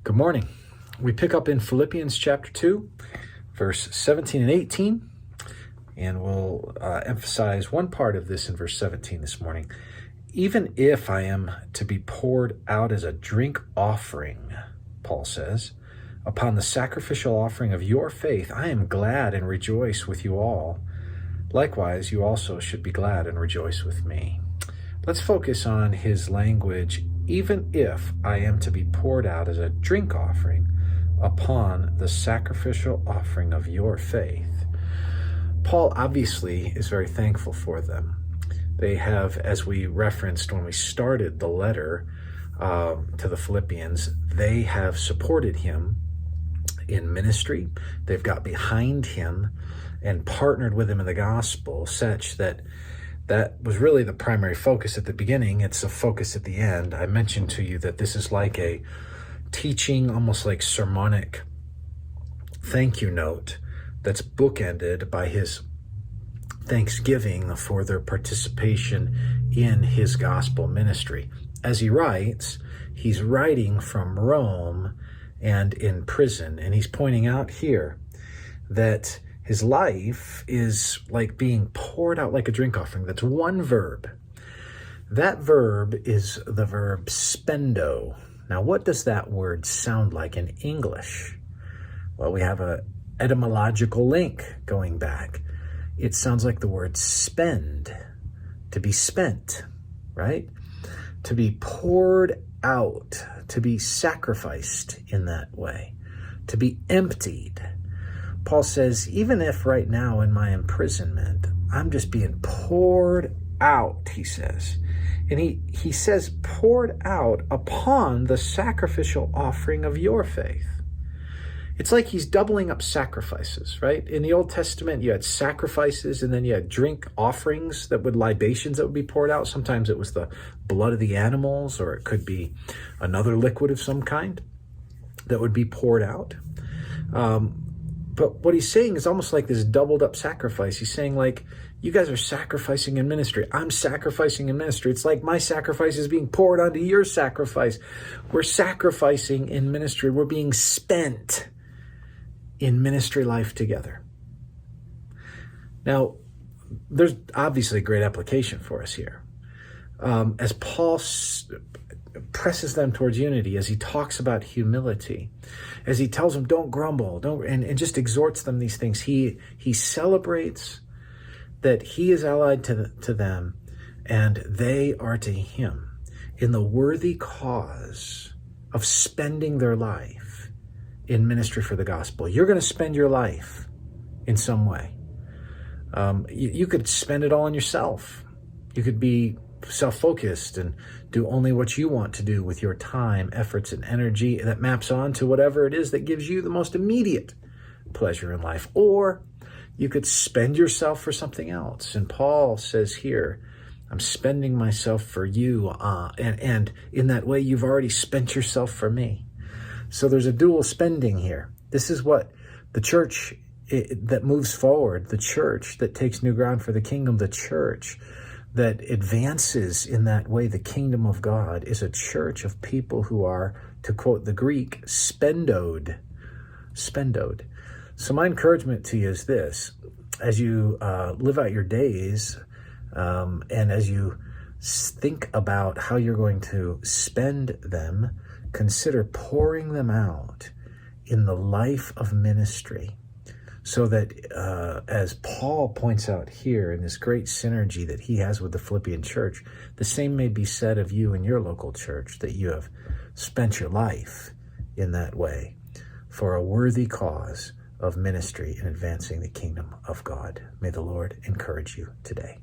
Good morning. We pick up in Philippians chapter 2, verse 17 and 18, and we'll emphasize one part of this in verse 17 this morning. Even if I am to be poured out as a drink offering, Paul says, upon the sacrificial offering of your faith, I am glad and rejoice with you all. Likewise, you also should be glad and rejoice with me. Let's focus on his language, even if I am to be poured out as a drink offering upon the sacrificial offering of your faith. Paul obviously is very thankful for them. They have, as we referenced when we started the letter to the Philippians, they have supported him in ministry. They've got behind him and partnered with him in the gospel, such that was really the primary focus at the beginning. It's a focus at the end. I mentioned to you that this is like a teaching, almost like sermonic thank you note that's bookended by his thanksgiving for their participation in his gospel ministry. As he writes, he's writing from Rome and in prison, and he's pointing out here that his life is like being poured out like a drink offering. That's one verb. That verb is the verb spendo. Now, what does that word sound like in English? Well, we have an etymological link going back. It sounds like the word spend, to be spent, right? To be poured out, to be sacrificed in that way, to be emptied. Paul says, even if right now in my imprisonment, I'm just being poured out, he says. And he says, poured out upon the sacrificial offering of your faith. It's like he's doubling up sacrifices, right? In the Old Testament, you had sacrifices and then you had drink offerings libations that would be poured out. Sometimes it was the blood of the animals, or it could be another liquid of some kind that would be poured out. But what he's saying is almost like this doubled up sacrifice. He's saying, like, you guys are sacrificing in ministry. I'm sacrificing in ministry. It's like my sacrifice is being poured onto your sacrifice. We're sacrificing in ministry. We're being spent in ministry life together. Now, there's obviously great application for us here. As Paul presses them towards unity, as he talks about humility, as he tells them don't grumble, and just exhorts them these things, he celebrates that he is allied to them and they are to him in the worthy cause of spending their life in ministry for the gospel. You're going to spend your life in some way. You could spend it all on yourself. You could be self-focused and do only what you want to do with your time, efforts, and energy that maps on to whatever it is that gives you the most immediate pleasure in life. Or you could spend yourself for something else. And Paul says here, I'm spending myself for you. And in that way, you've already spent yourself for me. So there's a dual spending here. This is what the church that moves forward, the church that takes new ground for the kingdom, the church that advances in that way, the kingdom of God, is a church of people who are, to quote the Greek, spendoed. So my encouragement to you is this: as you live out your days, and as you think about how you're going to spend them, consider pouring them out in the life of ministry. So that, as Paul points out here in this great synergy that he has with the Philippian church, the same may be said of you in your local church, that you have spent your life in that way for a worthy cause of ministry in advancing the kingdom of God. May the Lord encourage you today.